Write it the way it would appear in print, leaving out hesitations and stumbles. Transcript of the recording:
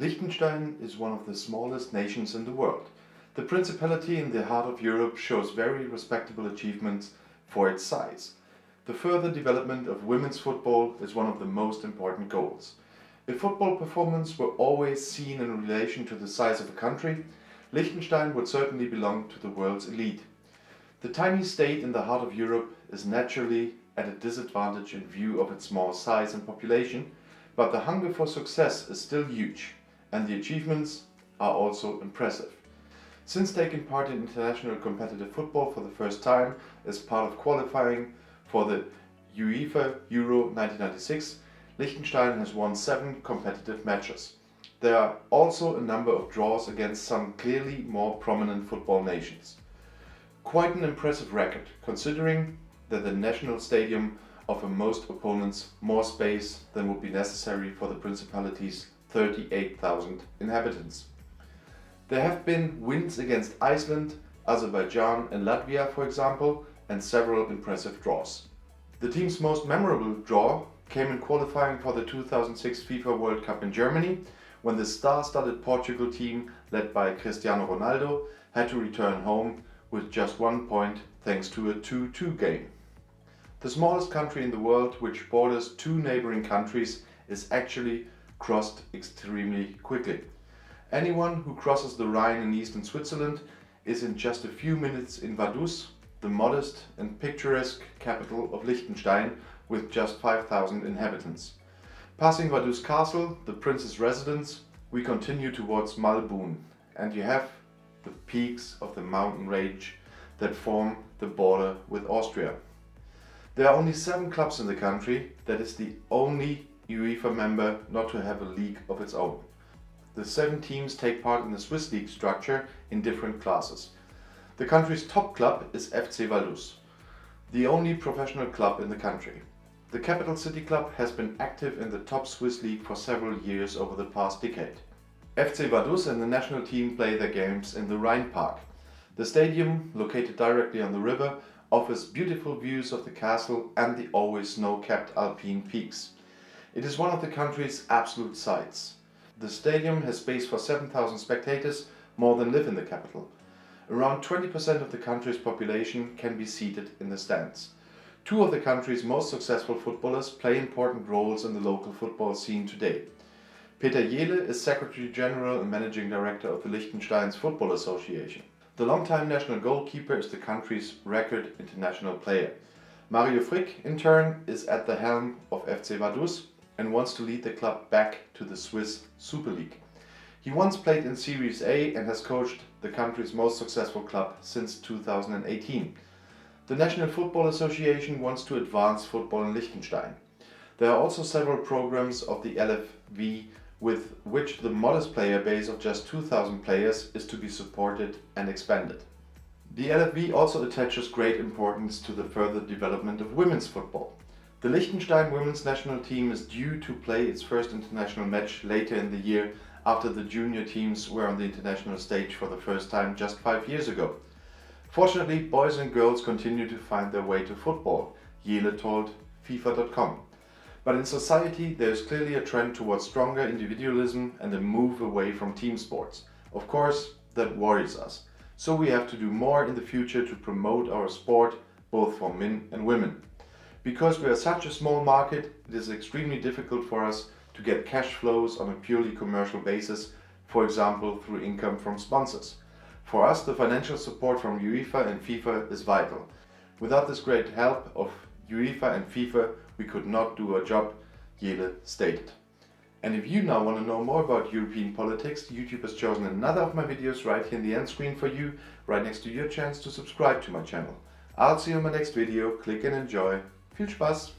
Liechtenstein is one of the smallest nations in the world. The principality in the heart of Europe shows very respectable achievements for its size. The further development of women's football is one of the most important goals. If football performance were always seen in relation to the size of a country, Liechtenstein would certainly belong to the world's elite. The tiny state in the heart of Europe is naturally at a disadvantage in view of its small size and population, but the hunger for success is still huge, and the achievements are also impressive. Since taking part in international competitive football for the first time as part of qualifying for the UEFA Euro 1996, Liechtenstein has won 7 competitive matches. There are also a number of draws against some clearly more prominent football nations. Quite an impressive record, considering that the national stadium offers most opponents more space than would be necessary for the Principality's 38,000 inhabitants. There have been wins against Iceland, Azerbaijan and Latvia, for example, and several impressive draws. The team's most memorable draw came in qualifying for the 2006 FIFA World Cup in Germany, when the star-studded Portugal team, led by Cristiano Ronaldo, had to return home with just 1 point thanks to a 2-2 game. The smallest country in the world, which borders 2 neighboring countries, is actually crossed extremely quickly. Anyone who crosses the Rhine in eastern Switzerland is in just a few minutes in Vaduz, the modest and picturesque capital of Liechtenstein, with just 5,000 inhabitants. Passing Vaduz Castle, the prince's residence, we continue towards Malbun, and you have the peaks of the mountain range that form the border with Austria. There are only 7 clubs in the country. That is the only UEFA member not to have a league of its own. The 7 teams take part in the Swiss league structure in different classes. The country's top club is FC Vaduz, the only professional club in the country. The capital city club has been active in the top Swiss league for several years over the past decade. FC Vaduz and the national team play their games in the Rhine Park. The stadium, located directly on the river, offers beautiful views of the castle and the always snow-capped Alpine peaks. It is one of the country's absolute sights. The stadium has space for 7,000 spectators, more than live in the capital. Around 20% of the country's population can be seated in the stands. 2 of the country's most successful footballers play important roles in the local football scene today. Peter Jele is Secretary General and Managing Director of the Liechtenstein's Football Association. The longtime national goalkeeper is the country's record international player. Mario Frick, in turn, is at the helm of FC Vaduz and wants to lead the club back to the Swiss Super League. He once played in Series A and has coached the country's most successful club since 2018. The National Football Association wants to advance football in Liechtenstein. There are also several programs of the LFV with which the modest player base of just 2,000 players is to be supported and expanded. The LFV also attaches great importance to the further development of women's football. The Liechtenstein women's national team is due to play its first international match later in the year, after the junior teams were on the international stage for the first time just 5 years ago. Fortunately, boys and girls continue to find their way to football, Jele told FIFA.com. But in society there is clearly a trend towards stronger individualism and a move away from team sports. Of course, that worries us. So we have to do more in the future to promote our sport, both for men and women. Because we are such a small market, it is extremely difficult for us to get cash flows on a purely commercial basis, for example through income from sponsors. For us, the financial support from UEFA and FIFA is vital. Without this great help of UEFA and FIFA, we could not do our job, Jele stated. And if you now want to know more about European politics, YouTube has chosen another of my videos right here in the end screen for you, right next to your chance to subscribe to my channel. I'll see you in my next video. Click and enjoy. Viel Spaß!